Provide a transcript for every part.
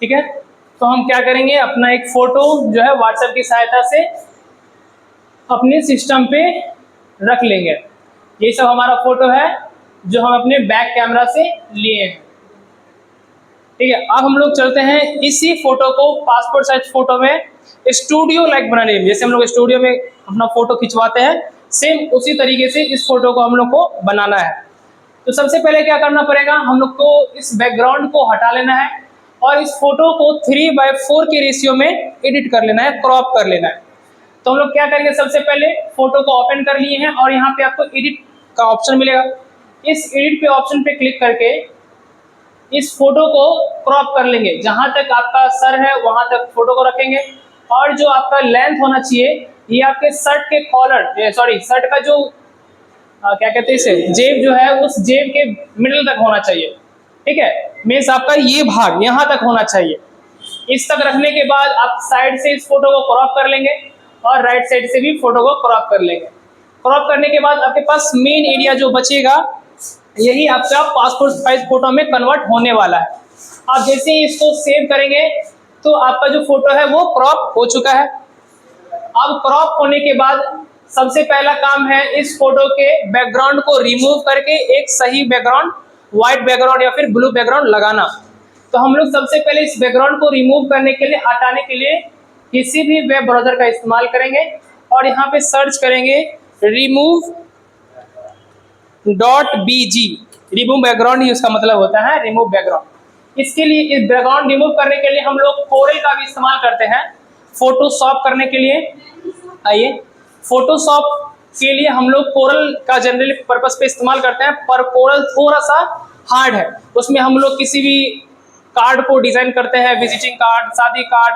ठीक है। तो हम क्या करेंगे, अपना एक फोटो जो है व्हाट्सएप की सहायता से अपने सिस्टम पे रख लेंगे। ये सब हमारा फोटो है जो हम अपने बैक कैमरा से लिए हैं। ठीक है, अब हम लोग चलते हैं इसी फोटो को पासपोर्ट साइज फोटो में स्टूडियो लाइक बनाने में। जैसे हम लोग स्टूडियो में अपना फोटो खिंचवाते हैं, सेम उसी तरीके से इस फोटो को हम लोग को बनाना है। तो सबसे पहले क्या करना पड़ेगा, हम लोग को इस बैकग्राउंड को हटा लेना है और इस फोटो को 3:4 के रेशियो में एडिट कर लेना है, क्रॉप कर लेना है। तो हम लोग क्या करेंगे, सबसे पहले फोटो को ओपन कर लिए हैं और यहाँ पे आपको एडिट का ऑप्शन मिलेगा। इस एडिट पे ऑप्शन पे क्लिक करके इस फोटो को क्रॉप कर लेंगे। जहां तक आपका सर है वहां तक फोटो को रखेंगे और जो आपका लेंथ होना चाहिए ये आपके शर्ट के कॉलर शर्ट का जो क्या कहते हैं इसे, जेब जो है उस जेब के मिडिल तक होना चाहिए। ठीक है, मीन्स आपका ये भाग यहाँ तक होना चाहिए। इस तक रखने के बाद आप साइड से इस फोटो को क्रॉप कर लेंगे और राइट साइड से भी फोटो को क्रॉप कर लेंगे। क्रॉप करने के बाद आपके पास मेन एरिया जो बचेगा यही आपका पासपोर्ट साइज फोटो में कन्वर्ट होने वाला है। आप जैसे ही इसको सेव करेंगे तो आपका जो फोटो है वो क्रॉप हो चुका है। अब क्रॉप होने के बाद सबसे पहला काम है इस फोटो के बैकग्राउंड को रिमूव करके एक सही बैकग्राउंड, व्हाइट बैकग्राउंड या फिर ब्लू बैकग्राउंड लगाना। तो हम लोग सबसे पहले इस बैकग्राउंड को रिमूव करने के लिए, हटाने के लिए किसी भी वेब ब्राउजर का इस्तेमाल करेंगे और यहाँ पे सर्च करेंगे remove.bg। रिमूव बैकग्राउंड ही उसका मतलब होता है, रिमूव बैकग्राउंड। इसके लिए, इस बैकग्राउंड रिमूव करने के लिए हम लोग कोरल का भी इस्तेमाल करते हैं फोटोशॉप करने के लिए। आइए, फोटोशॉप के लिए हम लोग कोरल का जनरली पर्पस पे इस्तेमाल करते हैं, पर कोरल थोड़ा सा हार्ड है। उसमें हम लोग किसी भी कार्ड को डिजाइन करते हैं, विजिटिंग कार्ड, शादी कार्ड,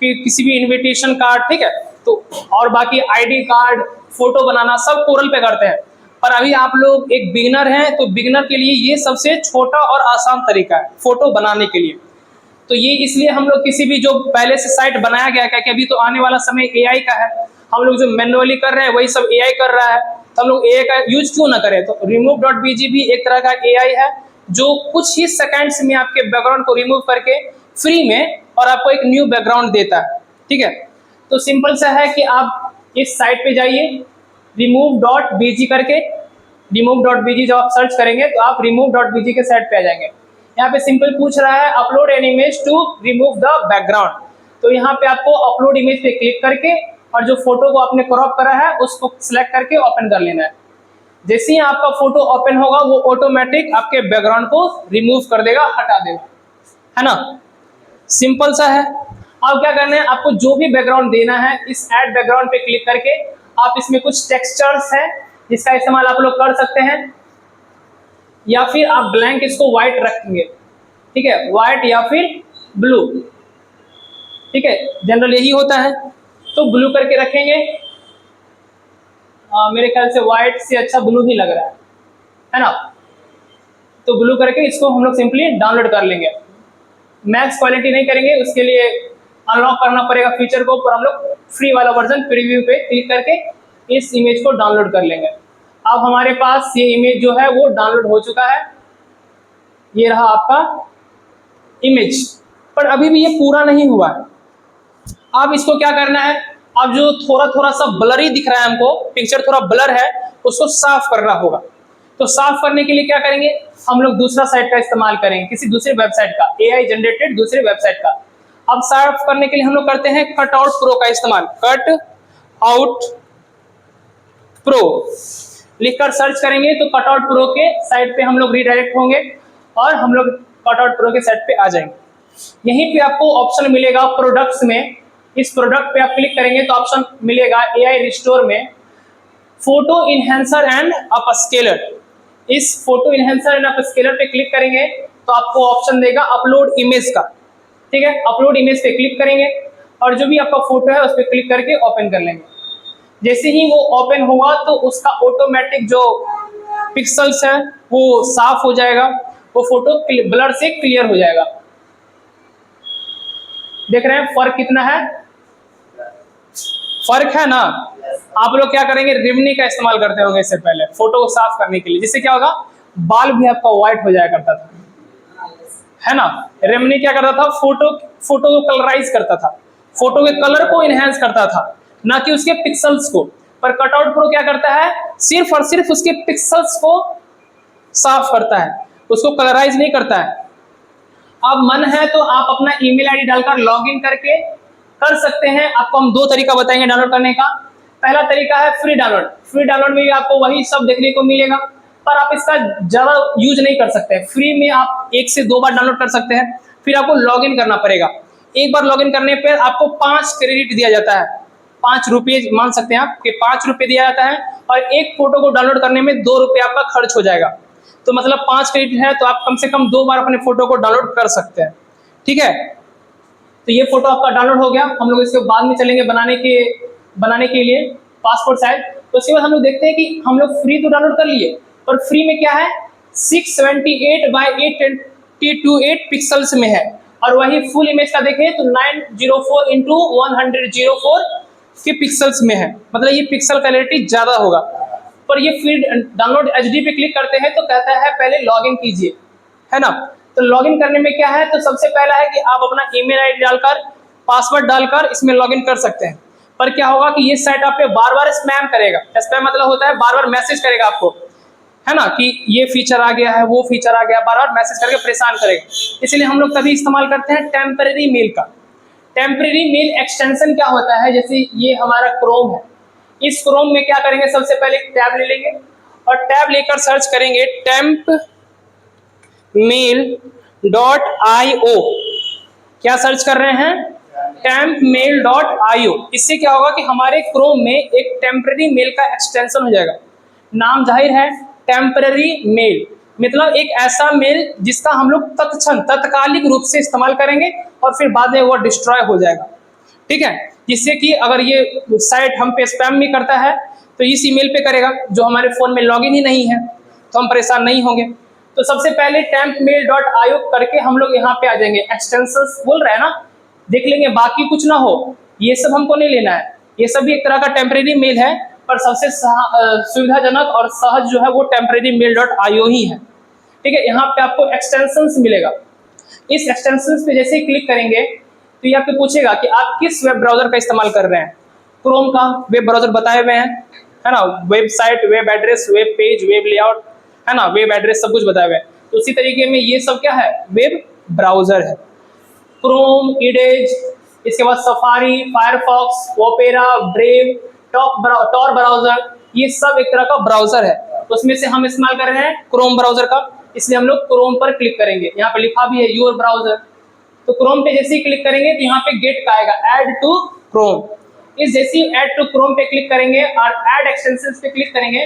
किसी भी इनविटेशन कार्ड, ठीक है, तो और बाकी आईडी कार्ड, फोटो बनाना सब कोरल पे करते हैं। पर अभी आप लोग एक बिगिनर हैं तो बिगिनर के लिए ये सबसे छोटा और आसान तरीका है फोटो बनाने के लिए। तो ये इसलिए हम लोग किसी भी जो पहले से साइट बनाया गया है, कि अभी तो आने वाला समय एआई का है, हम लोग जो मैन्युअली कर रहे हैं वही सब एआई कर रहा है, तो हम लोग एआई का यूज क्यों ना करें। तो remove.bg भी एक तरह का एआई है जो कुछ ही सेकंड्स में आपके बैकग्राउंड को रिमूव करके फ्री में और आपको एक न्यू बैकग्राउंड देता है। ठीक है, तो सिंपल सा है कि आप इस साइट पे जाइए remove.bg करके, remove.bg जब आप सर्च करेंगे तो आप remove.bg के साइट पे आ जाएंगे। यहाँ पे सिंपल पूछ रहा है upload an image to remove the background. तो यहाँ पे आपको अपलोड इमेज पे क्लिक करके और जो फोटो को आपने क्रॉप करा है उसको सिलेक्ट करके ओपन कर लेना है। जैसे ही आपका फोटो ओपन होगा वो ऑटोमेटिक आपके बैकग्राउंड को रिमूव कर देगा, हटा देगा, है ना। सिंपल सा है। अब क्या करना है, आपको जो भी बैकग्राउंड देना है इस ऐड बैकग्राउंड पे क्लिक करके आप इसमें कुछ टेक्सचर्स है जिसका इस्तेमाल आप लोग कर सकते हैं, या फिर आप ब्लैंक इसको व्हाइट रखेंगे। ठीक है, व्हाइट या फिर ब्लू, ठीक है, जनरल यही होता है, तो ब्लू करके रखेंगे। मेरे ख्याल से व्हाइट से अच्छा ब्लू ही लग रहा है ना। तो ब्लू करके इसको हम लोग सिंपली डाउनलोड कर लेंगे। मैक्स क्वालिटी नहीं करेंगे, उसके लिए अनलॉक करना पड़ेगा फीचर को, पर हम लोग फ्री वाला वर्जन प्रीव्यू पे क्लिक करके इस इमेज को डाउनलोड कर लेंगे। अब हमारे पास ये इमेज जो है वो डाउनलोड हो चुका है, ये रहा आपका इमेज, पर अभी भी ये पूरा नहीं हुआ है। अब इसको क्या करना है, अब जो थोड़ा थोड़ा सा ब्लरी दिख रहा है हमको, पिक्चर थोड़ा ब्लर है, उसको साफ करना होगा। तो साफ करने के लिए क्या करेंगे, हम लोग दूसरा साइट का इस्तेमाल करेंगे, किसी दूसरे वेबसाइट का, एआई जनरेटेड दूसरे वेबसाइट का। अब साफ करने के लिए हम लोग करते हैं कट आउट प्रो का इस्तेमाल। कट आउट प्रो लिखकर सर्च करेंगे तो कट आउट प्रो के साइट पे हम लोग रीडायरेक्ट होंगे और हम लोग कट आउट प्रो के साइट पे आ जाएंगे। यहीं पे आपको ऑप्शन मिलेगा प्रोडक्ट्स में, इस प्रोडक्ट पे आप क्लिक करेंगे तो ऑप्शन मिलेगा एआई रिस्टोर में फोटो इनहेंसर एंड अपस्केलर। इस फोटो इनहेंसर एंड अपस्केलर पे क्लिक करेंगे तो आपको ऑप्शन देगा अपलोड इमेज का। ठीक है, अपलोड इमेज पे क्लिक करेंगे और जो भी आपका फोटो है उस पर क्लिक करके ओपन कर लेंगे। जैसे ही वो ओपन होगा तो उसका ऑटोमेटिक जो पिक्सल्स है वो साफ हो जाएगा, वो फोटो ब्लर से क्लियर हो जाएगा। देख रहे हैं फर्क कितना है, फर्क है ना। आप लोग क्या करेंगे, रिवनी का इस्तेमाल करते होंगे इससे पहले फोटो को साफ करने के लिए, जिससे क्या होगा बाल भी आपका व्हाइट हो जाया करता था। है ना। रेमनी क्या करता था, फोटो को कलराइज करता था, फोटो के कलर को इनहेंस करता था, ना कि उसके पिक्सल्स को। पर कटआउट प्रो क्या करता है, सिर्फ और सिर्फ उसके पिक्सल्स को साफ करता है, उसको कलराइज नहीं करता है। अब मन है तो आप अपना ईमेल आईडी डालकर लॉगिन करके कर सकते हैं। आपको हम दो तरीका बताएंगे डाउनलोड करने का। पहला तरीका है फ्री डाउनलोड। फ्री डाउनलोड में भी आपको वही सब देखने को मिलेगा, पर आप इसका ज्यादा यूज नहीं कर सकते। फ्री में आप 1 से 2 बार डाउनलोड कर सकते हैं, फिर आपको लॉगिन करना पड़ेगा। एक बार लॉगिन करने पर आपको 5 क्रेडिट दिया जाता है, 5 रुपये मान सकते हैं आप कि 5 रुपये दिया जाता है, और एक फोटो को डाउनलोड करने में 2 रुपये आपका खर्च हो जाएगा। तो मतलब 5 क्रेडिट है तो आप कम से कम 2 बार अपने फोटो को डाउनलोड कर सकते हैं। ठीक है, तो ये फोटो आपका डाउनलोड हो गया। हम लोग इसके बाद में चलेंगे बनाने के लिए पासपोर्ट साइज। तो उसके बाद हम लोग देखते हैं कि हम लोग फ्री तो डाउनलोड कर लिए, पर फ्री में क्या है, 678 बाई 828 पिक्सल्स में है, और वही फुल इमेज का देखें तो 904 इंटू 104 के पिक्सल्स में है, मतलब ये पिक्सल क्लैरिटी ज्यादा होगा। पर ये फ्री डाउनलोड एचडी पे क्लिक करते हैं तो कहता है पहले लॉगिन कीजिए, है ना। तो लॉगिन करने में क्या है, तो सबसे पहला है कि आप अपना ईमेल आईडी डालकर पासवर्ड डालकर इसमें लॉगिन कर सकते हैं। पर क्या होगा कि ये साइट आप पे बार बार स्पैम करेगा। स्पैम मतलब होता है बार बार मैसेज करेगा आपको, है ना, कि ये फीचर आ गया है, वो फीचर आ गया, बार बार मैसेज करके परेशान करेगा। इसलिए हम लोग तभी इस्तेमाल करते हैं टेम्परेरी मेल का। टेम्परेरी मेल एक्सटेंशन क्या होता है, जैसे ये हमारा क्रोम है, इस क्रोम में क्या करेंगे, सबसे पहले टैब ले लेंगे और टैब लेकर सर्च करेंगे टेम्प mail.io। क्या सर्च कर रहे हैं, tempmail.io। इससे क्या होगा कि हमारे क्रोम में एक टेम्पररी मेल का एक्सटेंशन हो जाएगा। नाम जाहिर है टेम्पररी मेल, मतलब एक ऐसा मेल जिसका हम लोग तत्कालिक रूप से इस्तेमाल करेंगे और फिर बाद में वो डिस्ट्रॉय हो जाएगा। ठीक है, जिससे कि अगर ये साइट हम पे स्पैम भी करता है तो इस ईमेल पे करेगा, जो हमारे फोन में लॉगिन ही नहीं है, तो हम परेशान नहीं होंगे। तो सबसे पहले tempmail.io करके हम लोग यहाँ पे आ जाएंगे। एक्सटेंशंस बोल रहे हैं ना, देख लेंगे, बाकी कुछ ना हो, ये सब हमको नहीं लेना है। ये सब भी एक तरह का टेम्परेरी मेल है, पर सबसे सुविधाजनक और सहज जो है वो temperarymail.io ही है। ठीक है, यहाँ पे आपको एक्सटेंशंस मिलेगा। इस एक्सटेंशंस पे जैसे ही क्लिक करेंगे तो ये आपको पूछेगा कि आप किस वेब ब्राउजर का इस्तेमाल कर रहे हैं। क्रोम का वेब ब्राउजर बताए हुए हैं, है ना, website, web address, web page, web layout, है ना, वेब एड्रेस सब कुछ बताया हुआ है। तो उसी तरीके में ये सब क्या है, वेब ब्राउजर है। क्रोम, इडेज, इसके बाद Safari, Firefox, Opera, Brave, Tor browser, ये सब एक तरह का ब्राउजर है। तो उसमें से हम इस्तेमाल कर रहे हैं क्रोम ब्राउजर का, इसलिए हम लोग क्रोम पर क्लिक करेंगे। यहाँ पे लिखा भी है योर ब्राउजर, तो क्रोम पे जैसे ही क्लिक करेंगे तो यहाँ पे गेट का आएगा ऐड टू क्रोम। इस जैसे ही ऐड टू क्रोम पे क्लिक करेंगे और ऐड एक्सटेंशंस पे क्लिक करेंगे,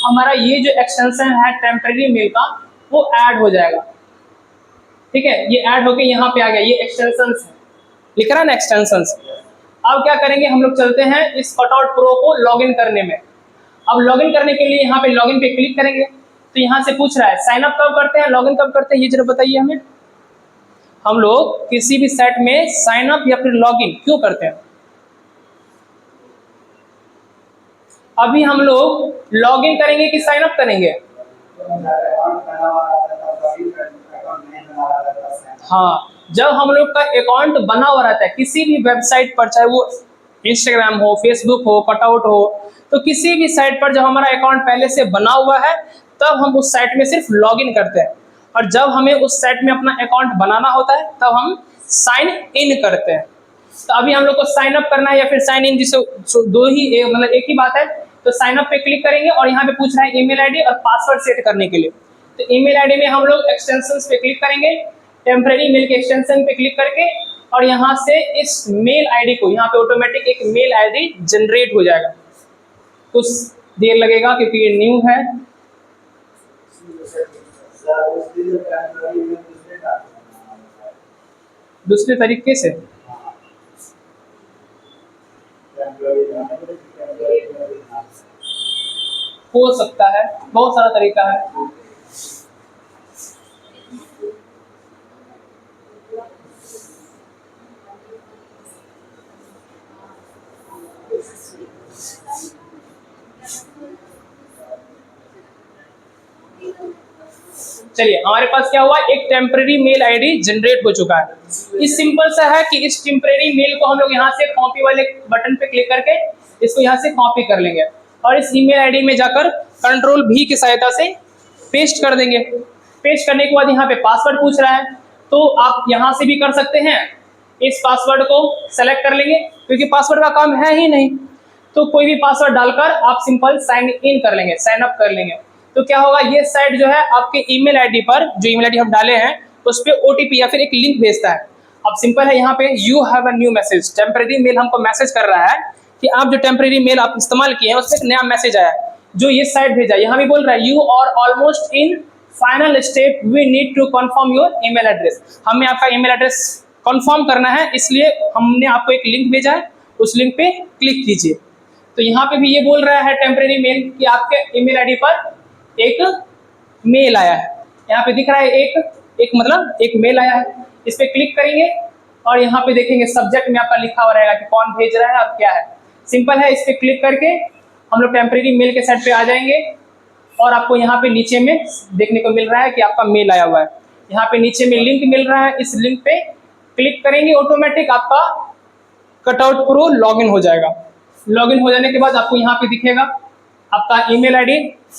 हमारा ये जो एक्सटेंशन है टेम्परेरी मेल का वो ऐड हो जाएगा। ठीक है, ये ऐड होके यहाँ पे आ गया, ये एक्सटेंशंस है, लिख रहा है ना एक्सटेंशंस। अब क्या करेंगे, हम लोग चलते हैं इस कटआउट प्रो को लॉगिन करने में। अब लॉगिन करने के लिए यहाँ पे लॉगिन पे क्लिक करेंगे तो यहाँ से पूछ रहा है साइन अप कब करते हैं, लॉगिन कब करते हैं, ये जरा बताइए हमें। हम लोग किसी भी साइट में साइन अप या फिर लॉगिन क्यों करते हैं। अभी हम लोग लॉगिन करेंगे कि साइन अप करेंगे। हाँ, जब हम लोग का अकाउंट बना हुआ रहता है किसी भी वेबसाइट पर, चाहे वो इंस्टाग्राम हो, फेसबुक हो, कटआउट हो, तो किसी भी साइट पर जब हमारा अकाउंट पहले से बना हुआ है तब हम उस साइट में सिर्फ लॉगिन करते हैं, और जब हमें उस साइट में अपना अकाउंट बनाना होता है तब हम साइन इन करते हैं। तो अभी हम लोग को साइन अप करना है या फिर साइन इन, जिससे दो ही मतलब एक ही बात है। तो साइन अप पे क्लिक करेंगे और यहाँ पे पूछ रहा है ईमेल आईडी और पासवर्ड सेट करने के लिए। तो ईमेल आईडी में हम लोग एक्सटेंशंस पे क्लिक करेंगे, टेम्परेरी मेल के एक्सटेंशन पे क्लिक करके, और यहाँ से इस मेल आईडी को यहाँ पे ऑटोमेटिक एक मेल आईडी जनरेट हो जाएगा। कुछ देर लगेगा क्योंकि ये न्यू है। दूसरे तरीके से हो सकता है, बहुत सारा तरीका है। चलिए हमारे पास क्या हुआ, एक टेम्परेरी मेल आईडी जनरेट हो चुका है। इस सिंपल सा है कि इस टेम्परेरी मेल को हम लोग यहाँ से कॉपी वाले बटन पे क्लिक करके इसको यहाँ से कॉपी कर लेंगे और इस ईमेल आईडी में जाकर कंट्रोल V की सहायता से पेस्ट कर देंगे। पेस्ट करने के बाद यहाँ पे पासवर्ड पूछ रहा है, तो आप यहाँ से भी कर सकते हैं। इस पासवर्ड को सेलेक्ट कर लेंगे क्योंकि पासवर्ड का काम है ही नहीं, तो कोई भी पासवर्ड डालकर आप सिंपल साइन इन कर लेंगे, साइन अप कर लेंगे। तो क्या होगा, ये साइट जो है आपके ईमेल आईडी पर, जो ईमेल आईडी हम डाले हैं उस पर OTP या फिर एक लिंक भेजता है। अब सिंपल है, यहाँ पे you have a new message, temporary mail हमको मैसेज कर रहा है कि आप जो टेम्परेरी मेल आप इस्तेमाल किए हैं उसमें एक नया मैसेज आया है जो ये साइट भेजा। यहाँ भी बोल रहा है you are almost in final step, we need to confirm your email address. हमें आपका ईमेल एड्रेस कंफर्म करना है, इसलिए हमने आपको एक लिंक भेजा है, उस लिंक पे क्लिक कीजिए। तो यहाँ पे भी ये बोल रहा है टेम्परेरी मेल कि आपके ईमेल आईडी पर एक मेल आया है। यहाँ पे दिख रहा है एक मतलब एक मेल आया है। इस पे क्लिक करेंगे और यहाँ पे देखेंगे सब्जेक्ट में आपका लिखा हुआ रहेगा कि कौन भेज रहा है और क्या है। सिंपल है, इस पे क्लिक करके हम लोग टेम्परेरी मेल के साइट पे आ जाएंगे और आपको यहाँ पे नीचे में देखने को मिल रहा है कि आपका मेल आया हुआ है। यहाँ पे नीचे में लिंक मिल रहा है, इस लिंक पे क्लिक करेंगे, ऑटोमेटिक आपका कटआउट प्रो लॉगिन हो जाएगा। लॉगिन हो जाने के बाद आपको यहाँ पे दिखेगा आपका email ID,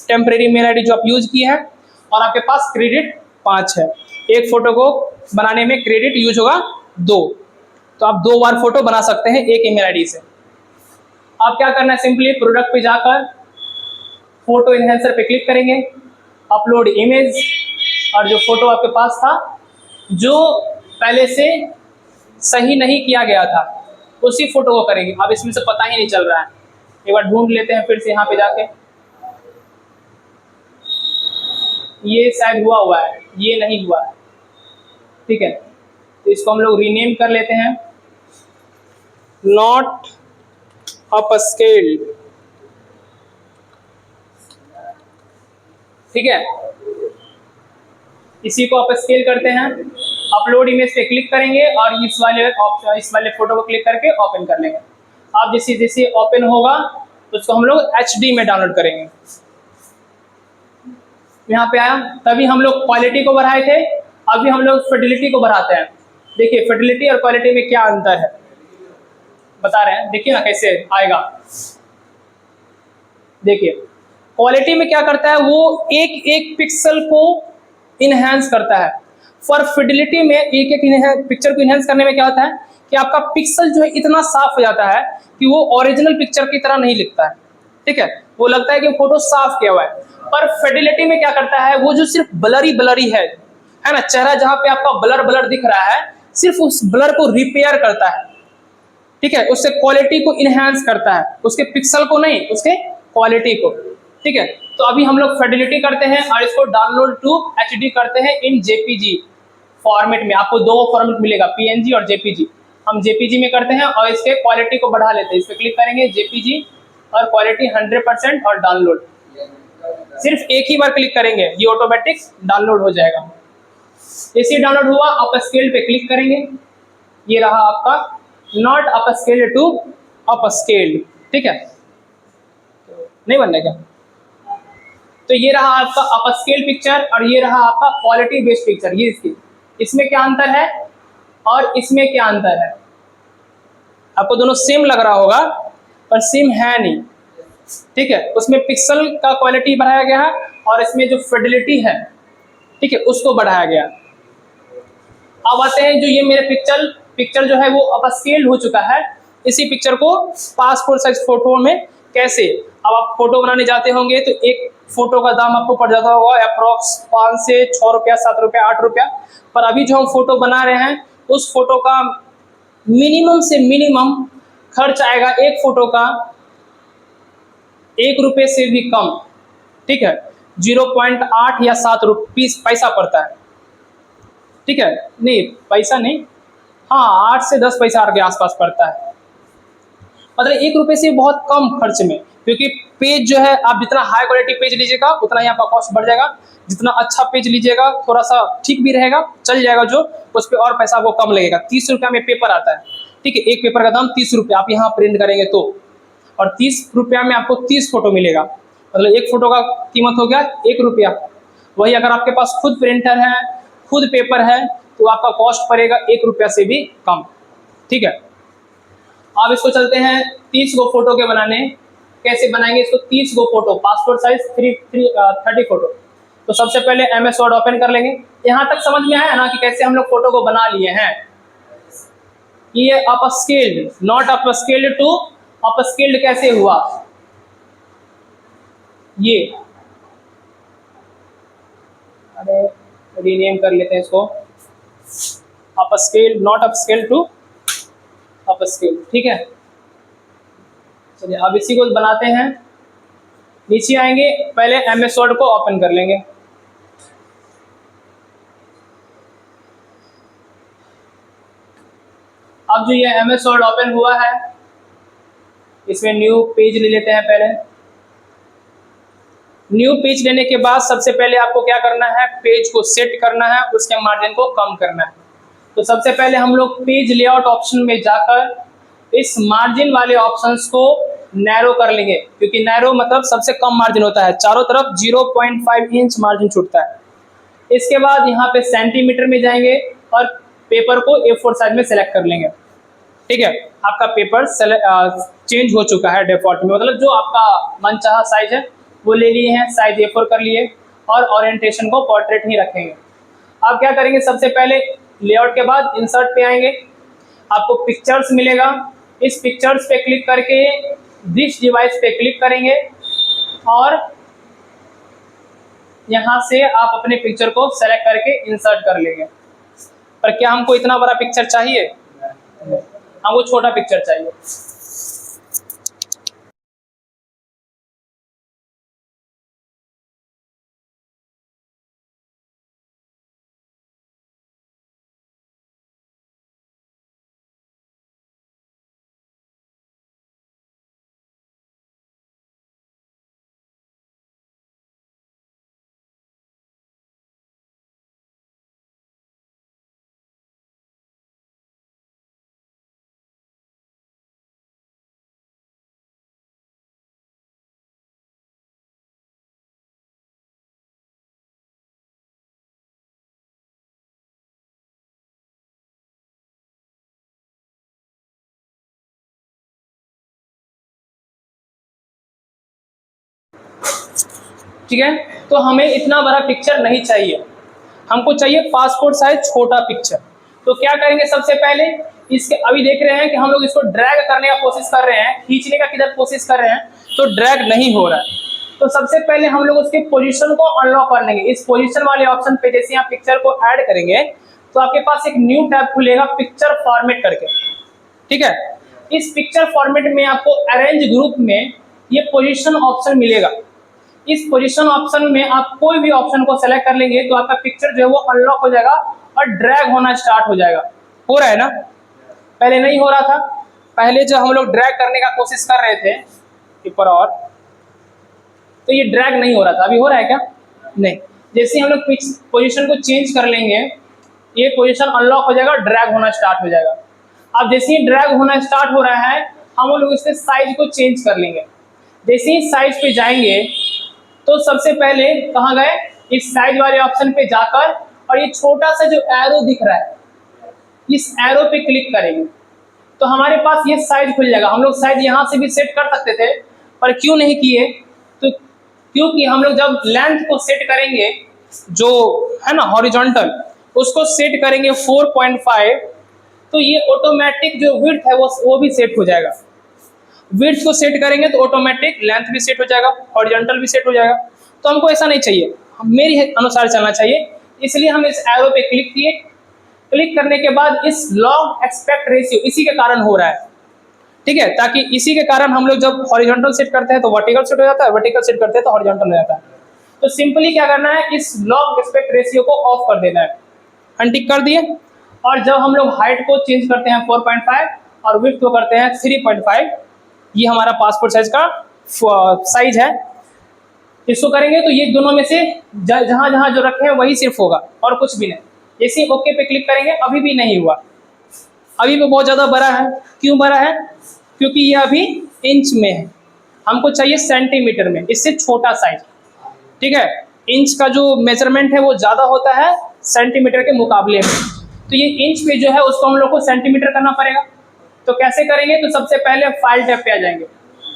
temporary mail ID जो आप यूज किए हैं, और आपके पास क्रेडिट 5 है। एक फोटो को बनाने में क्रेडिट यूज होगा 2, तो आप 2 बार फोटो बना सकते हैं एक ईमेल आईडी से। आप क्या करना है, सिंपली प्रोडक्ट पे जाकर फोटो इनहेंसर पे क्लिक करेंगे, अपलोड इमेज, और जो फोटो आपके पास था जो पहले से सही नहीं किया गया था उसी फोटो को करेंगे। अब इसमें से पता ही नहीं चल रहा है, एक बार ढूंढ लेते हैं फिर से यहाँ पे जाके। ये शायद हुआ है, ये नहीं हुआ है, ठीक है। तो इसको हम लोग रीनेम कर लेते हैं, नॉट अपस्केल्ड, ठीक है। इसी को अपस्केल करते हैं, अपलोड इमेज पे क्लिक करेंगे और इस वाले फोटो को क्लिक करके ओपन कर लेंगे। आप जैसे जैसे ओपन होगा तो उसको हम लोग HD में डाउनलोड करेंगे। यहाँ पे आया, तभी हम लोग क्वालिटी को बढ़ाए थे, अभी हम लोग फिडिलिटी को बढ़ाते हैं। देखिए फिडिलिटी और क्वालिटी में क्या अंतर है बता रहे हैं, देखिए ना कैसे आएगा। देखिए क्वालिटी में क्या करता है, वो एक एक पिक्सल को इनहेंस करता है। फॉर फिडिलिटी में एक एक पिक्चर को इनहेंस करने में क्या होता है कि आपका पिक्सल जो है इतना साफ हो जाता है कि वो ओरिजिनल पिक्चर की तरह नहीं लिखता है, ठीक है। वो लगता है कि फोटो साफ किया हुआ है। पर फिडिलिटी में क्या करता है, वो जो सिर्फ ब्लरी है ना, चेहरा जहां पे आपका ब्लर दिख रहा है, सिर्फ उस ब्लर को रिपेयर करता है, ठीक है। उससे क्वालिटी को इनहेंस करता है, उसके पिक्सल को नहीं, उसके क्वालिटी को, ठीक है। तो अभी हम लोग फिडिलिटी करते हैं और इसको डाउनलोड टू HD करते हैं इन JPG फॉर्मेट में। आपको 2 फॉर्मेट मिलेगा, PNG और JPG। हम JPG में करते हैं और इसके क्वालिटी को बढ़ा लेते हैं। इस पर क्लिक करेंगे, JPG और क्वालिटी 100% और डाउनलोड। सिर्फ एक ही बार क्लिक करेंगे, ये ऑटोमेटिक डाउनलोड हो जाएगा। इसी डाउनलोड हुआ, अपस्केल पे क्लिक करेंगे, ये रहा आपका नॉट अपस्केल्ड टू अपस्केल्ड, ठीक है। नहीं बनना क्या, तो ये रहा आपका अपस्केल पिक्चर और ये रहा आपका क्वालिटी बेस्ड पिक्चर। ये इसमें क्या अंतर है और इसमें क्या अंतर है, आपको दोनों सेम लग रहा होगा पर सेम है नहीं, ठीक है। उसमें पिक्सल का क्वालिटी बढ़ाया गया है और इसमें जो फिडिलिटी है, ठीक है, उसको बढ़ाया गया। अब आते हैं जो ये मेरे पिक्चर जो है वो अपस्केल्ड हो चुका है, इसी पिक्चर को पासपोर्ट साइज फोटो में कैसे, अब आप फोटो बनाने जाते होंगे तो एक फोटो का दाम आपको पड़ जाता होगा अप्रॉक्स 5 से 6 रुपया, 7 रुपया, 8 रुपया। पर अभी जो हम फोटो बना रहे हैं उस फोटो का मिनिमम से मिनिमम खर्च आएगा एक फोटो का 1 रुपये से भी कम, ठीक है। 0.8 या 7 पैसा पड़ता है, ठीक है। नहीं पैसा नहीं, हाँ 8 से 10 पैसा के आसपास पड़ता है, मतलब 1 रुपये से बहुत कम खर्च में। क्योंकि पेज जो है आप जितना हाई क्वालिटी पेज लीजिएगा उतना ही आपका कॉस्ट बढ़ जाएगा, जितना अच्छा पेज लीजिएगा थोड़ा सा ठीक भी रहेगा, चल जाएगा, जो उस पर और पैसा आपको कम लगेगा। 30 रुपया में पेपर आता है, ठीक है, एक पेपर का दाम 30 रुपया, आप यहाँ प्रिंट करेंगे तो, और 30 रुपया में आपको 30 फोटो मिलेगा, मतलब एक फोटो का कीमत हो गया 1 रुपया। वही अगर आपके पास खुद प्रिंटर है, खुद पेपर है, तो आपका कॉस्ट पड़ेगा 1 रुपया से भी कम। ठीक है, अब इसको चलते हैं 30 गो फोटो के बनाने। कैसे बनाएंगे इसको? 30 गो फोटो, पासपोर्ट साइज 30 फोटो। तो सबसे पहले MS वर्ड ओपन कर लेंगे। यहाँ तक समझ में आया ना कि कैसे हम लोग फोटो को बना लिए हैं। ये upscaled, not upscaled to upscaled कैसे हुआ? ये अरे रीनेम कर लेते हैं इसको, upscaled, not upscaled to upscaled. ठीक है, चलिए अब इसी को बनाते हैं। नीचे आएंगे, पहले MS वर्ड को ओपन कर लेंगे। अब जो ये MS वर्ड ओपन हुआ है, इसमें न्यू पेज ले लेते हैं। पहले न्यू पेज लेने के बाद सबसे पहले आपको क्या करना है? पेज को सेट करना है, उसके मार्जिन को कम करना है। तो सबसे पहले हम लोग पेज लेआउट ऑप्शन में जाकर इस मार्जिन वाले ऑप्शंस को नैरो कर लेंगे, क्योंकि नैरो मतलब सबसे कम मार्जिन होता है, चारों तरफ 0.5 इंच मार्जिन छूटता है। इसके बाद यहाँ पे सेंटीमीटर में जाएंगे और पेपर को A4 साइज में सेलेक्ट कर लेंगे। ठीक है, आपका पेपर चेंज हो चुका है डिफॉल्ट में, मतलब जो आपका मनचाहा साइज है वो ले लिए हैं, साइज A4 कर लिए और ओरिएंटेशन को पोर्ट्रेट ही रखेंगे। आप क्या करेंगे? सबसे पहले लेआउट के बाद इंसर्ट पे आएंगे, आपको पिक्चर्स मिलेगा। इस पिक्चर्स पे क्लिक करके दिस डिवाइस पे क्लिक करेंगे और यहाँ से आप अपने पिक्चर को सेलेक्ट करके इंसर्ट कर लेंगे। पर क्या हमको इतना बड़ा पिक्चर चाहिए? हमको छोटा पिक्चर चाहिए। ठीक है, तो हमें इतना बड़ा पिक्चर नहीं चाहिए, हमको चाहिए पासपोर्ट साइज छोटा पिक्चर। तो क्या करेंगे? सबसे पहले इसके अभी देख रहे हैं कि हम लोग इसको ड्रैग करने का कोशिश कर रहे हैं, खींचने का किधर कोशिश कर रहे हैं तो ड्रैग नहीं हो रहा है। तो सबसे पहले हम लोग उसके पोजीशन को अनलॉक कर लेंगे। इस पोजीशन वाले ऑप्शन पे जैसे आप पिक्चर को ऐड करेंगे तो आपके पास एक न्यू टैब खुलेगा पिक्चर फॉर्मेट करके। ठीक है, इस पिक्चर फॉर्मेट में आपको अरेंज ग्रुप में ये पोजीशन ऑप्शन मिलेगा। इस पोजीशन ऑप्शन में आप कोई भी ऑप्शन को सेलेक्ट कर लेंगे तो आपका पिक्चर जो है वो अनलॉक हो जाएगा और ड्रैग होना स्टार्ट हो जाएगा। हो रहा है ना? पहले नहीं हो रहा था। पहले जब हम लोग ड्रैग करने का कोशिश कर रहे थे ऊपर और, तो ये ड्रैग नहीं हो रहा था। अभी हो रहा है क्या? नहीं। जैसे हम लोग पोजीशन को चेंज कर लेंगे, ये पोजीशन अनलॉक हो जाएगा, ड्रैग होना स्टार्ट हो जाएगा। अब जैसे ही ड्रैग होना स्टार्ट हो रहा है, हम लोग इसके साइज को चेंज कर लेंगे। जैसे ही साइज पे जाएंगे तो सबसे पहले कहाँ गए? इस साइज वाले ऑप्शन पे जाकर और ये छोटा सा जो एरो दिख रहा है, इस एरो पे क्लिक करेंगे तो हमारे पास ये साइज खुल जाएगा। हम लोग साइज यहाँ से भी सेट कर सकते थे, पर क्यों नहीं किए? तो क्योंकि हम लोग जब लेंथ को सेट करेंगे, जो है ना हॉरिजॉन्टल, उसको सेट करेंगे 4.5, तो ये ऑटोमेटिक जो विड्थ है वो भी सेट हो जाएगा। विड्थ को सेट करेंगे तो ऑटोमेटिक लेंथ भी सेट हो जाएगा, हॉरिजॉन्टल भी सेट हो जाएगा। तो हमको ऐसा नहीं चाहिए, मेरी अनुसार चलना चाहिए। इसलिए हम इस एरो पे क्लिक किए। क्लिक करने के बाद इस लॉग एस्पेक्ट रेशियो इसी के कारण हो रहा है। ठीक है, ताकि इसी के कारण हम लोग जब हॉरिजॉन्टल सेट करते हैं तो वर्टिकल सेट हो जाता है, वर्टिकल सेट करते हैं तो हॉरिजॉन्टल हो जाता है। तो सिंपली क्या करना है? इस लॉग एस्पेक्ट रेशियो को ऑफ कर देना है। अनटिक कर दिए। और जब हम लोग हाइट को चेंज करते हैं 4.5 और विड्थ को करते हैं 3.5, ये हमारा पासपोर्ट साइज का साइज है। इसको करेंगे तो ये दोनों में से जहां जहां जो रखे हैं वही सिर्फ होगा और कुछ भी नहीं। जैसे ही ओके पे क्लिक करेंगे, अभी भी नहीं हुआ, अभी भी बहुत ज़्यादा बड़ा है। क्यों बड़ा है? क्योंकि ये अभी इंच में है, हमको चाहिए सेंटीमीटर में, इससे छोटा साइज। ठीक है, इंच का जो मेजरमेंट है वो ज़्यादा होता है सेंटीमीटर के मुकाबले में। तो ये इंच पे जो है उसको हम लोग को सेंटीमीटर करना पड़ेगा। तो कैसे करेंगे? तो सबसे पहले फाइल टैब पे आ जाएंगे।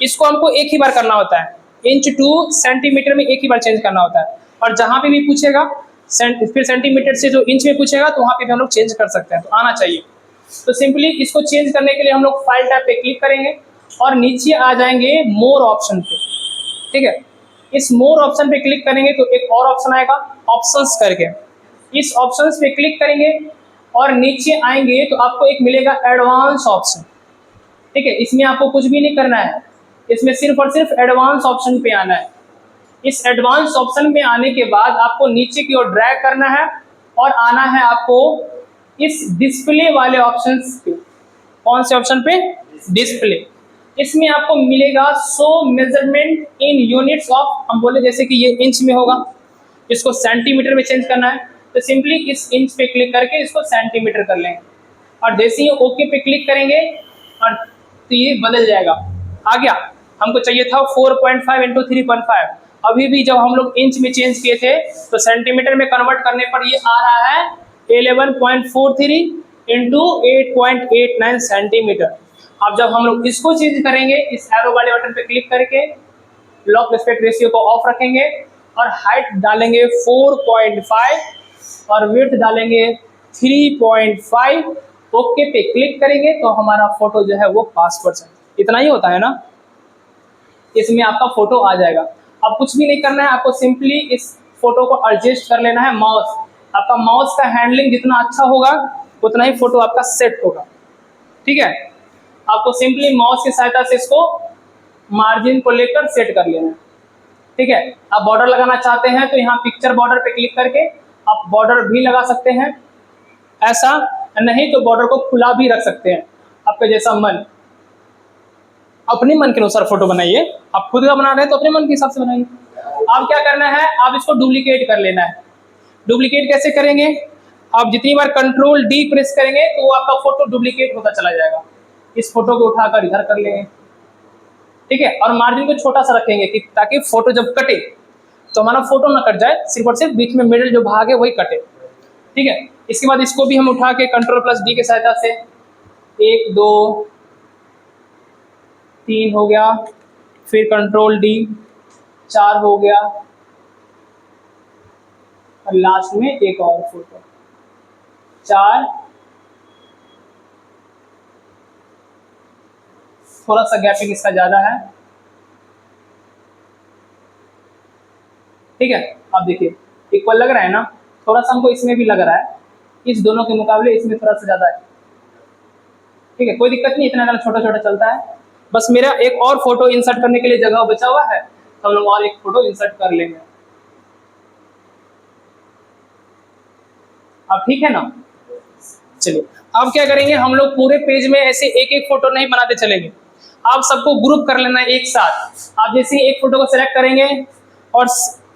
इसको हमको एक ही बार करना होता है, इंच टू सेंटीमीटर में एक ही बार चेंज करना होता है। और जहाँ पे भी पूछेगा फिर सेंटीमीटर से जो इंच में पूछेगा तो वहाँ पे भी हम लोग चेंज कर सकते हैं, तो आना चाहिए। तो सिंपली इसको चेंज करने के लिए हम लोग फाइल टैब पे क्लिक करेंगे और नीचे आ जाएंगे मोर ऑप्शन पे। ठीक है, इस मोर ऑप्शन पे क्लिक करेंगे तो एक और ऑप्शन आएगा ऑप्शंस करके, इस ऑप्शंस पे क्लिक करेंगे और नीचे आएंगे तो आपको एक मिलेगा एडवांस ऑप्शन। ठीक है, इसमें आपको कुछ भी नहीं करना है, इसमें सिर्फ और सिर्फ एडवांस ऑप्शन पे आना है। इस एडवांस ऑप्शन में आने के बाद आपको नीचे की ओर ड्रैग करना है और आना है आपको इस डिस्प्ले वाले ऑप्शंस पे। कौन से ऑप्शन पे? डिस्प्ले। इसमें आपको मिलेगा show measurement in units of, हम बोले जैसे कि ये इंच में होगा, इसको सेंटीमीटर में चेंज करना है तो सिंपली इस इंच पे क्लिक करके इसको सेंटीमीटर कर लेंगे और जैसे ही ओके पे क्लिक करेंगे और तो ये बदल जाएगा। आ गया, हमको चाहिए था 4.5 इंटू 3.5, अभी भी जब हम लोग इंच में चेंज किए थे तो सेंटीमीटर में कन्वर्ट करने पर ये आ रहा है 11.43 इंटू 8.89 सेंटीमीटर। अब जब हम लोग इसको चेंज करेंगे, इस एरो वाले बटन पे क्लिक करके लॉक एस्पेक्ट रेशियो को ऑफ रखेंगे और हाइट डालेंगे 4.5 और विड्थ डालेंगे 3.5, ओके पे क्लिक करेंगे तो हमारा फोटो जो है वो पासवर्ड है। इतना ही होता है ना, इसमें आपका फोटो आ जाएगा। अब कुछ भी नहीं करना है, आपको सिंपली इस फोटो को एडजस्ट कर लेना है। माउस, आपका माउस का हैंडलिंग जितना अच्छा होगा उतना ही फोटो आपका सेट होगा। ठीक है, आपको सिंपली माउस की सहायता से इसको मार्जिन को लेकर सेट कर लेना है। ठीक है, आप बॉर्डर लगाना चाहते हैं तो यहाँ पिक्चर बॉर्डर पे क्लिक करके आप बॉर्डर भी लगा सकते हैं, ऐसा नहीं तो बॉर्डर को खुला भी रख सकते हैं, आपके जैसा मन, अपने मन के अनुसार फोटो बनाइए। आप खुद का बना रहे हैं तो अपने मन के हिसाब से बनाइए। अब क्या करना है, आप इसको डुप्लीकेट कर लेना है। डुप्लीकेट कैसे करेंगे? आप जितनी बार कंट्रोल डी प्रेस करेंगे तो वो आपका फोटो डुप्लीकेट होता चला जाएगा। इस फोटो को उठाकर इधर कर लेंगे। ठीक है, और मार्जिन को छोटा सा रखेंगे कि ताकि फोटो जब कटे तो हमारा फोटो ना कट जाए, सिर्फ और सिर्फ बीच में मिडिल जो भाग है वही कटे। ठीक है, इसके बाद इसको भी हम उठा के कंट्रोल प्लस डी की सहायता से 1 2 3 हो गया, फिर कंट्रोल डी 4 हो गया और लास्ट में एक और फोटो 4, थोड़ा सा गैपिंग इसका ज्यादा है। ठीक है, अब देखिए इक्वल लग रहा है ना, थोड़ा सा हमको इसमें भी लग रहा है, इस दोनों के मुकाबले इसमें थोड़ा सा ज्यादा है। ठीक है, कोई दिक्कत नहीं, इतना ज़्यादा छोटा छोटा चलता है। बस मेरा एक और फोटो इंसर्ट करने के लिए जगह बचा हुआ है तो हम लोग और एक फोटो इंसर्ट कर लेंगे। अब ठीक है ना, चलिए अब क्या करेंगे, हम लोग पूरे पेज में ऐसे एक एक फोटो नहीं बनाते चलेंगे, आप सबको ग्रुप कर लेना है एक साथ। आप जैसे ही एक फोटो को सिलेक्ट करेंगे और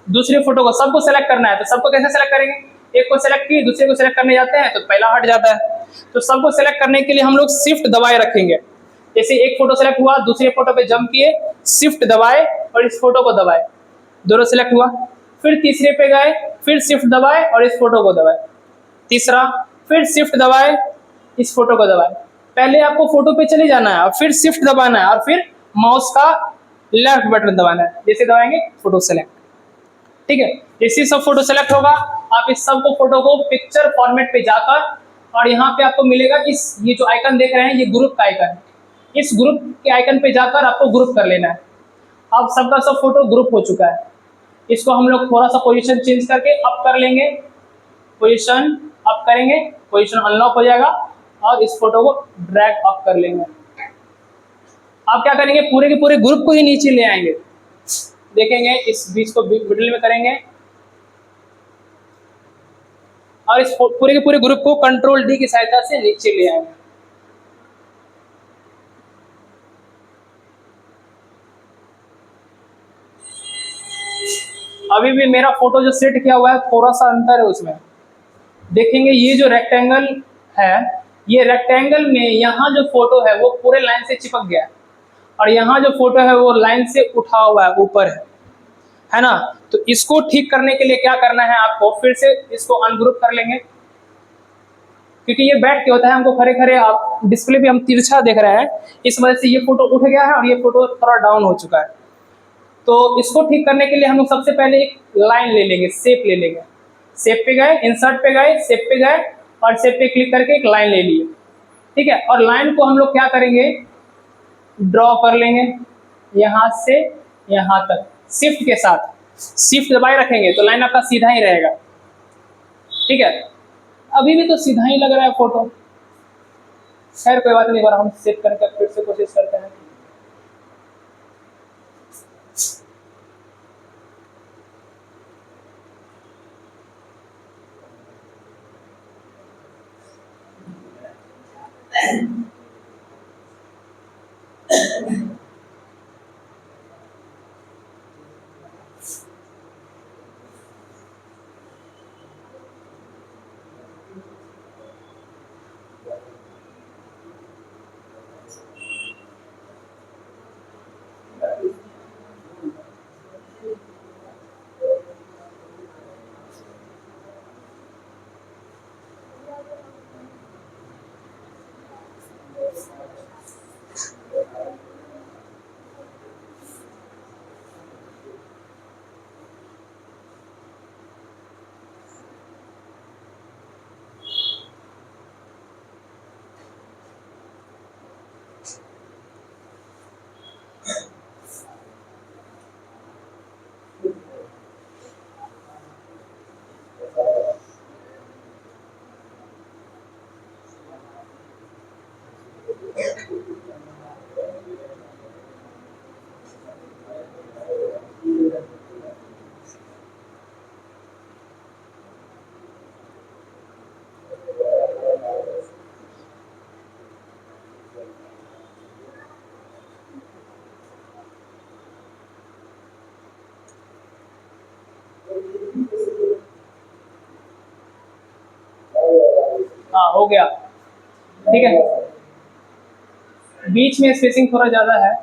दूसरे फोटो को सबको सेलेक्ट करना है तो सबको कैसे सेलेक्ट करेंगे, एक को सेलेक्ट किए दूसरे को सेलेक्ट करने जाते हैं तो पहला हट जाता है। तो सबको सेलेक्ट करने के लिए हम लोग शिफ्ट दबाए रखेंगे। जैसे एक फोटो सेलेक्ट हुआ, दूसरे फोटो पे जंप किए, शिफ्ट दबाए और इस फोटो को दबाए, दोनों सेलेक्ट हुआ, फिर तीसरे पे गए, फिर शिफ्ट दबाए और इस फोटो को दबाए, तीसरा, फिर शिफ्ट दबाए, इस फोटो को दबाए। पहले आपको फोटो पे चले जाना है और फिर शिफ्ट दबाना है और फिर माउस का लेफ्ट बटन दबाना है, जैसे दबाएंगे फोटो सेलेक्ट। ठीक है, जैसे सब फोटो सेलेक्ट होगा आप इस सब को फोटो को पिक्चर फॉर्मेट पे जाकर और यहाँ पे आपको मिलेगा इस ये जो आइकन देख रहे हैं ये ग्रुप का आइकन है, इस ग्रुप के आइकन पे जाकर आपको ग्रुप कर लेना है। अब सबका सब फोटो ग्रुप हो चुका है, इसको हम लोग थोड़ा सा पोजीशन चेंज करके अप कर लेंगे, पोजीशन अप करेंगे, पोजीशन अनलॉक हो जाएगा और इस फोटो को ड्रैग अप कर लेंगे। आप क्या करेंगे, पूरे के पूरे ग्रुप को ही नीचे ले आएंगे, देखेंगे इस बीच को मिडिल में करेंगे और इस पूरे के पूरे ग्रुप को कंट्रोल डी की सहायता से नीचे ले आएंगे। अभी भी मेरा फोटो जो सेट किया हुआ है थोड़ा सा अंतर है उसमें, देखेंगे ये जो रेक्टेंगल है, ये रेक्टेंगल में यहाँ जो फोटो है वो पूरे लाइन से चिपक गया है और यहाँ जो फोटो है वो लाइन से उठा हुआ है, ऊपर है ना। तो इसको ठीक करने के लिए क्या करना है आपको, फिर से इसको अनग्रुप कर लेंगे, क्योंकि ये बैठ के होता है, हमको खड़े खड़े आप डिस्प्ले भी हम तिरछा देख रहे हैं, इस वजह से ये फोटो उठ गया है और ये फोटो थोड़ा डाउन हो चुका है। तो इसको ठीक करने के लिए हम लोग सबसे पहले एक लाइन ले लेंगे, शेप ले लेंगे। शेप पे गए, इंसर्ट पे गए, शेप पे गए और शेप पे क्लिक करके एक लाइन ले लिए, ठीक है। और लाइन को हम लोग क्या करेंगे, ड्रॉ कर लेंगे यहाँ से यहाँ तक शिफ्ट के साथ, शिफ्ट दबाए रखेंगे तो लाइन आपका सीधा ही रहेगा, ठीक है। अभी भी तो सीधा ही लग रहा है फोटो, खैर कोई बात नहीं, एक बार हम सेव करके फिर से कोशिश करते हैं। हाँ हो गया, ठीक है। बीच में स्पेसिंग थोड़ा ज़्यादा है,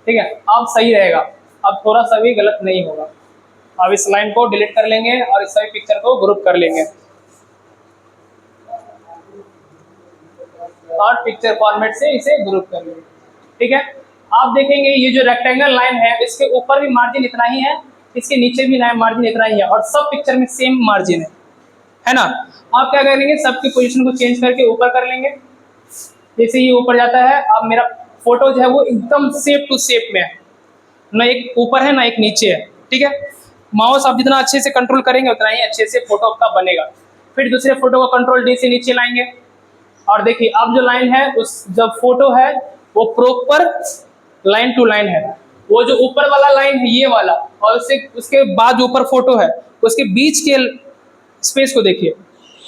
ठीक है। अब सही रहेगा, अब थोड़ा सा भी गलत नहीं होगा। अब इस लाइन को डिलीट कर लेंगे और इस सभी पिक्चर को ग्रुप कर लेंगे और पिक्चर फॉर्मेट से इसे ग्रुप कर लेंगे, ठीक है। आप देखेंगे ये जो रेक्टेंगल लाइन है इसके ऊपर भी मार्जिन इतना ही है, इसके नीचे भी लाइन मार्जिन इतना ही है और सब पिक्चर में सेम मार्जिन है ना। आप क्या करेंगे, सबकी पोजीशन को चेंज करके ऊपर कर लेंगे, जैसे ये ऊपर जाता है। अब मेरा फोटो जो है वो एकदम शेप टू शेप में है, ना एक ऊपर है ना एक नीचे है, ठीक है। माउस आप जितना अच्छे से कंट्रोल करेंगे उतना ही अच्छे से फोटो आपका बनेगा। फिर दूसरे फोटो को कंट्रोल डी से नीचे लाएंगे और देखिए अब जो लाइन है उस जब फोटो है वो प्रॉपर लाइन टू लाइन है, वो जो ऊपर वाला लाइन है ये वाला और उसके बाद जो ऊपर फोटो है उसके बीच के स्पेस को देखिए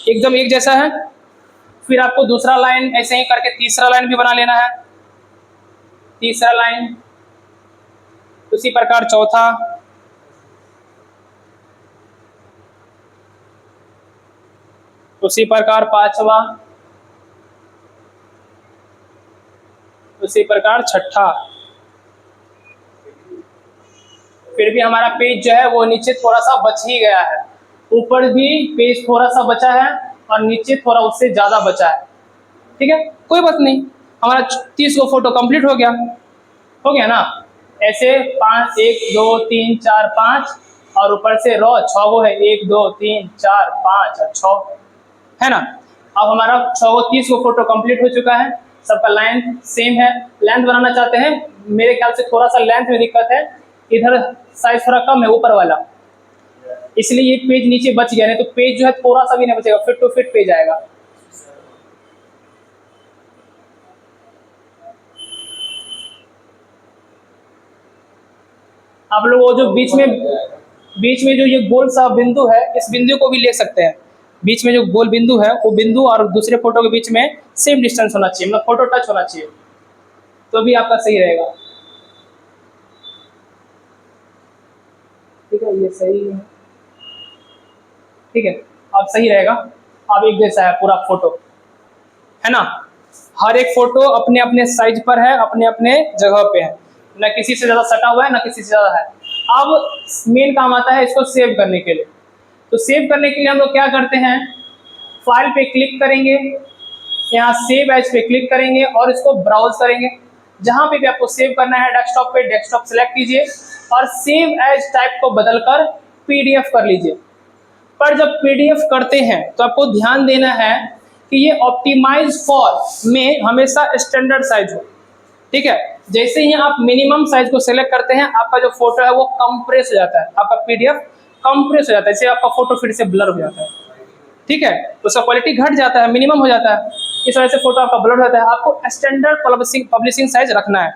एकदम एक जैसा है। फिर आपको दूसरा लाइन ऐसे ही करके तीसरा लाइन भी बना लेना है, तीसरा लाइन उसी प्रकार चौथा, उसी प्रकार पांचवा, उसी प्रकार छठा। फिर भी हमारा पेज जो है वो नीचे थोड़ा सा बच ही गया है, ऊपर भी पेज थोड़ा सा बचा है और नीचे थोड़ा उससे ज़्यादा बचा है, ठीक है। कोई बात नहीं, हमारा 30 को फोटो कंप्लीट हो गया ना। ऐसे 5 1 2 3 4 5 और ऊपर से रो 6 गो है, 1 2 3 4 5 और 6 है ना। अब हमारा 6 को 30 को फोटो कंप्लीट हो चुका है, सबका लेंथ सेम है। लेंथ बनाना चाहते हैं, मेरे ख्याल से थोड़ा सा लेंथ में दिक्कत है, इधर साइज थोड़ा कम है ऊपर वाला, इसलिए ये पेज नीचे बच गया, नहीं तो पेज जो है थोड़ा सा भी नहीं बचेगा, फिट टू फिट पेज आएगा। आप लोग वो जो बीच में जो ये गोल सा बिंदु है, इस बिंदु को भी ले सकते हैं। बीच में जो गोल बिंदु है, वो बिंदु और दूसरे फोटो के बीच में सेम डिस्टेंस होना चाहिए, मतलब फोटो टच होना चाहिए, तो भी आपका सही रहेगा। ठीक है, ये सही है। ठीक है, अब सही रहेगा। अब एक जैसा है पूरा फोटो, है ना। हर एक फोटो अपने अपने साइज पर है, अपने अपने जगह पे है, ना किसी से ज़्यादा सटा हुआ है ना किसी से ज़्यादा है। अब मेन काम आता है इसको सेव करने के लिए। तो सेव करने के लिए हम लोग क्या करते हैं, फाइल पे क्लिक करेंगे, यहाँ सेव एज पे क्लिक करेंगे और इसको ब्राउज करेंगे। जहाँ पे भी आपको सेव करना है डेस्कटॉप पे, डेस्कटॉप सेलेक्ट कीजिए और सेव एज टाइप को बदलकर पीडीएफ कर लीजिए। पर जब पीडीएफ करते हैं तो आपको ध्यान देना है कि ये ऑप्टिमाइज फॉर में हमेशा स्टैंडर्ड साइज हो। ठीक है, जैसे ही आप मिनिमम साइज को सेलेक्ट करते हैं, आपका जो फोटो है वो कंप्रेस हो जाता है, आपका पीडीएफ कंप्रेस हो जाता है, इससे आपका फोटो फिर से ब्लर हो जाता है। ठीक है, तो उसका क्वालिटी घट जाता है, मिनिमम हो जाता है, इस वजह से फोटो आपका ब्लर हो जाता है। आपको स्टैंडर्ड पब्लिशिंग साइज रखना है।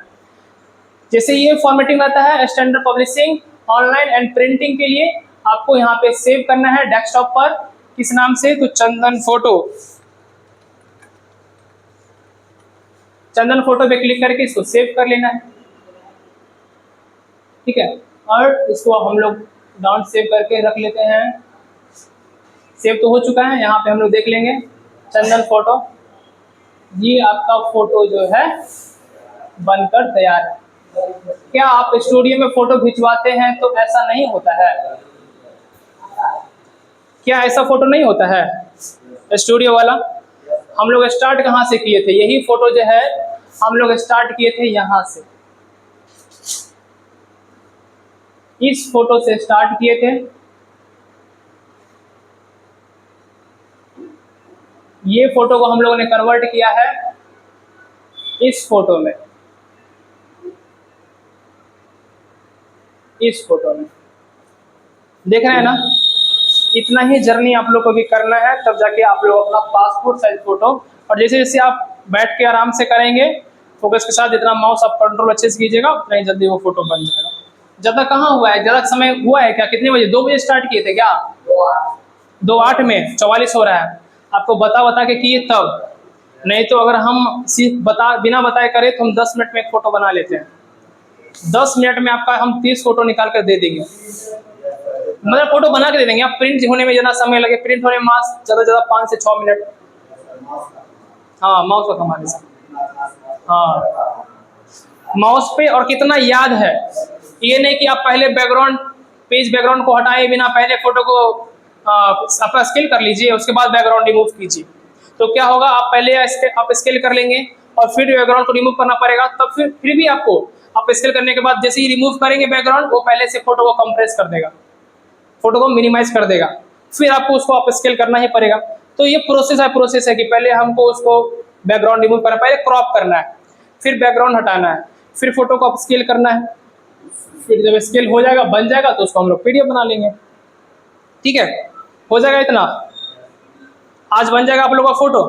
जैसे ये फॉर्मेटिंग रहता है standard publishing, online and printing के लिए आपको यहाँ पे सेव करना है डेस्कटॉप पर, किस नाम से, तो चंदन फोटो पे क्लिक करके इसको सेव कर लेना है। ठीक है, और इसको हम लोग डाउन सेव करके रख लेते हैं। सेव तो हो चुका है, यहाँ पे हम लोग देख लेंगे चंदन फोटो, ये आपका फोटो जो है बनकर तैयार है। क्या आप स्टूडियो में फोटो खिंचवाते हैं तो ऐसा नहीं होता है? क्या ऐसा फोटो नहीं होता है स्टूडियो वाला? हम लोग स्टार्ट कहाँ से किए थे, यही फोटो जो है हम लोग स्टार्ट किए थे यहाँ से, इस फोटो से स्टार्ट किए थे। ये फोटो को हम लोगों ने कन्वर्ट किया है इस फोटो में, इस फोटो में देख रहे हैं ना। इतना ही जर्नी आप लोग को भी करना है, तब जाके आप लोग अपना पासपोर्ट साइज फोटो, और जैसे जैसे आप बैठ के आराम से करेंगे फोकस के साथ, जितना माउस आप कंट्रोल अच्छे से कीजिएगा उतना ही जल्दी वो फोटो बन जाएगा। ज़्यादा कहाँ हुआ है, ज़्यादा समय हुआ है क्या? कितने बजे, 2 बजे स्टार्ट किए थे क्या? 2:08 में 44 हो रहा है। आपको बता के किए तब, नहीं तो अगर हम सिर्फ बिना बताए करें तो हम 10 मिनट में एक फ़ोटो बना लेते हैं। 10 मिनट में आपका हम 30 फोटो निकाल कर दे देंगे, मतलब फोटो बना के दे देंगे। आप प्रिंट होने में जितना समय लगे, प्रिंट होने में ज़्यादा से ज़्यादा 5 से 6 मिनट। हाँ, माउस का कमाने से, हाँ माउस पे। और कितना याद है, ये नहीं कि आप पहले बैकग्राउंड को हटाए बिना पहले फोटो को अपना स्केल कर लीजिए, उसके बाद बैकग्राउंड रिमूव कीजिए। तो क्या होगा, आप पहले आप स्केल कर लेंगे और फिर बैकग्राउंड को रिमूव करना पड़ेगा, तब फिर भी आपको आप स्केल करने के बाद जैसे ही रिमूव करेंगे बैकग्राउंड, वो पहले से फोटो को कंप्रेस कर देगा, फोटो को मिनिमाइज कर देगा, फिर आपको उसको आप स्केल करना ही पड़ेगा। तो ये प्रोसेस है कि पहले हमको उसको बैकग्राउंड रिमूव करना, पहले क्रॉप करना है, फिर बैकग्राउंड हटाना है, फिर फोटो को आप स्केल करना है, फिर जब स्केल हो जाएगा, बन जाएगा, तो उसको हम लोग पीडीएफ बना लेंगे। ठीक है, हो जाएगा इतना। आज बन जाएगा आप लोगों का फोटो।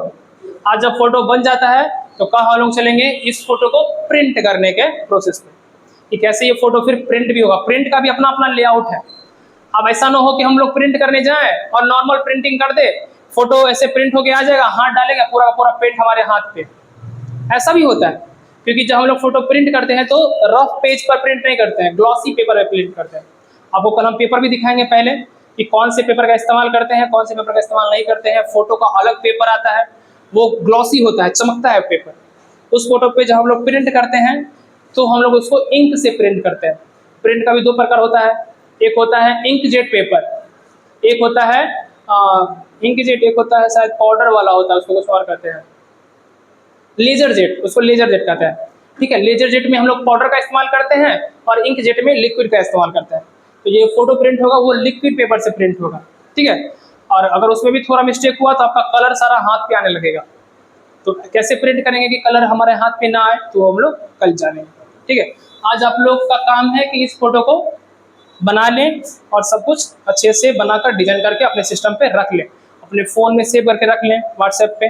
आज जब फोटो बन जाता है तो कहाँ हम लोग चलेंगे, इस फोटो को प्रिंट करने के प्रोसेस में, कि कैसे ये फोटो फिर प्रिंट भी होगा। प्रिंट का भी अपना अपना लेआउट है। अब ऐसा ना हो कि हम लोग प्रिंट करने जाएं और नॉर्मल प्रिंटिंग कर दे, फोटो ऐसे प्रिंट होके आ जाएगा, हाथ डालेगा, पूरा का पूरा पेंट हमारे हाथ पे। ऐसा भी होता है, क्योंकि जब हम लोग फोटो प्रिंट करते हैं तो रफ पेज पर प्रिंट नहीं करते हैं, ग्लॉसी पेपर पर प्रिंट करते हैं। आपको कल हम पेपर भी दिखाएंगे पहले कि कौन से पेपर का इस्तेमाल करते हैं, कौन से पेपर का इस्तेमाल नहीं करते हैं। फोटो का अलग पेपर आता है, वो ग्लॉसी होता है, चमकता है पेपर। उस फोटो पे जब हम लोग प्रिंट करते हैं तो हम लोग उसको इंक से प्रिंट करते हैं। प्रिंट का भी 2 प्रकार होता है, एक होता है इंकजेट पेपर, एक होता है इंकजेट, एक होता है शायद पाउडर वाला होता है, उसको कुछ और कहते हैं लेजर जेट, उसको लेजर जेट कहते हैं। ठीक है, लेजर जेट में हम लोग पाउडर का इस्तेमाल करते हैं और इंक जेट में लिक्विड का इस्तेमाल करते हैं। तो ये फोटो प्रिंट होगा वो लिक्विड पेपर से प्रिंट होगा। ठीक है, और अगर उसमें भी थोड़ा मिस्टेक हुआ तो आपका कलर सारा हाथ पे आने लगेगा। तो कैसे प्रिंट करेंगे कि कलर हमारे हाथ पे ना आए, तो हम लोग कल जानेंगे। ठीक है, आज आप लोग का काम है कि इस फोटो को बना लें और सब कुछ अच्छे से बनाकर डिजाइन करके अपने सिस्टम पे रख लें, अपने फ़ोन में सेव करके रख लें व्हाट्सएप पे।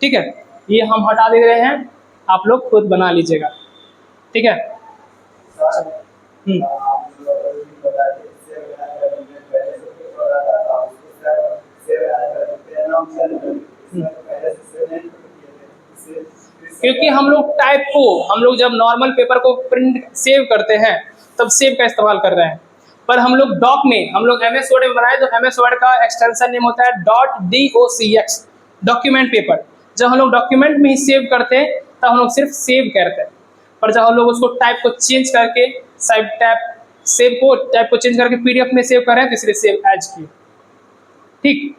ठीक है, ये हम हटा दे रहे हैं, आप लोग खुद बना लीजिएगा। ठीक है, क्योंकि हम लोग जब नॉर्मल पेपर को प्रिंट सेव करते हैं तब सेव का इस्तेमाल कर रहे हैं, पर हम लोग डॉक में, हम लोग एमएस वर्ड में बनाए तो एमएस वर्ड का एक्सटेंशन नेम होता है .docx, डॉक्यूमेंट पेपर। जब हम लोग डॉक्यूमेंट में ही सेव करते हैं तब हम लोग सिर्फ सेव करते हैं, पर जब हम लोग उसको टाइप को चेंज करके टाइप को चेंज करके पीडीएफ में सेव कर रहे हैं तो इसलिए सेव एज किए। ठीक।